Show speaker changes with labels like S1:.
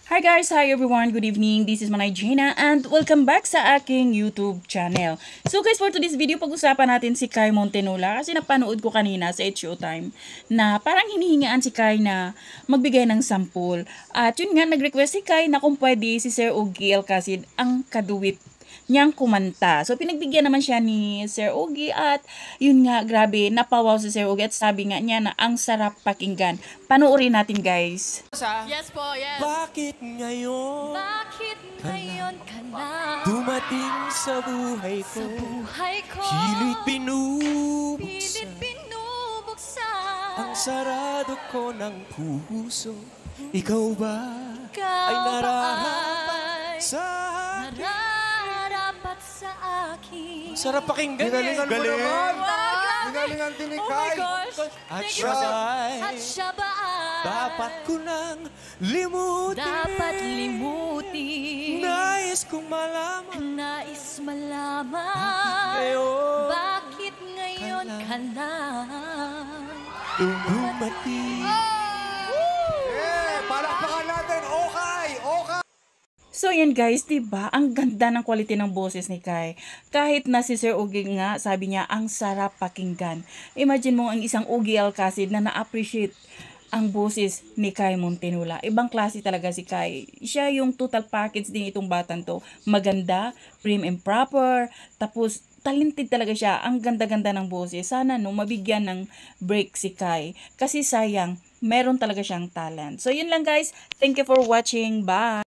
S1: Hi guys! Hi everyone! Good evening! This is Manay Gina and welcome back sa aking YouTube channel. So guys, for today's video, pag-usapan natin si Kai Montenola kasi napanood ko kanina sa It's Showtime na parang hinihingaan si Kai na magbigay ng sample. At yun nga, nag-request si Kai na kung pwede si Sir Ogie Alcacid ang kaduwit niyang kumanta. So, pinagbigyan naman siya ni Sir Ogie at yun nga, grabe, napawaw si Sir Ogie at sabi nga niya na ang sarap pakinggan. Panoorin natin, guys.
S2: Yes po, yes.
S3: Bakit ngayon
S2: Ka na
S3: dumating sa buhay ko?
S2: sa buhay ko?
S3: Pilit
S2: Pilit
S3: binubuksan
S2: binubuksan
S3: ang sarado ko ng puso. Ikaw ba
S2: Ikaw
S3: ay
S2: ba
S3: nararapat
S2: ay
S3: sa akin?
S2: nararapat sa akin?
S3: Sarap pakinggan eh.
S4: Ginalingan mo naman.
S2: Grabe.
S4: Ginalingan din ni
S2: Oh my
S4: Kai.
S2: gosh.
S3: At
S2: Thank
S3: siya
S2: you.
S3: ay
S2: At siya ba ay
S3: dapat ko nang limutin.
S2: dapat limutin?
S3: Nais kong malaman
S2: Nais malaman
S3: ngayon
S2: bakit ngayon ka na
S3: dumating.
S4: Palakpakan natin. Okay. Okay.
S1: So yan guys, 'di ba? Ang ganda ng quality ng boses ni Kai. Kahit na si Sir Ogie nga, sabi niya ang sarap pakinggan. Imagine mo ang isang Ogie Alcacid na na-appreciate ang boses ni Kai Montenola. Ibang klase talaga si Kai. Siya yung total package din itong batang to. Maganda, prim and proper, tapos talented talaga siya. Ang ganda-ganda ng boses. Sana no mabigyan ng break si Kai. Kasi sayang, meron talaga siyang talent. So yun lang guys. Thank you for watching. Bye!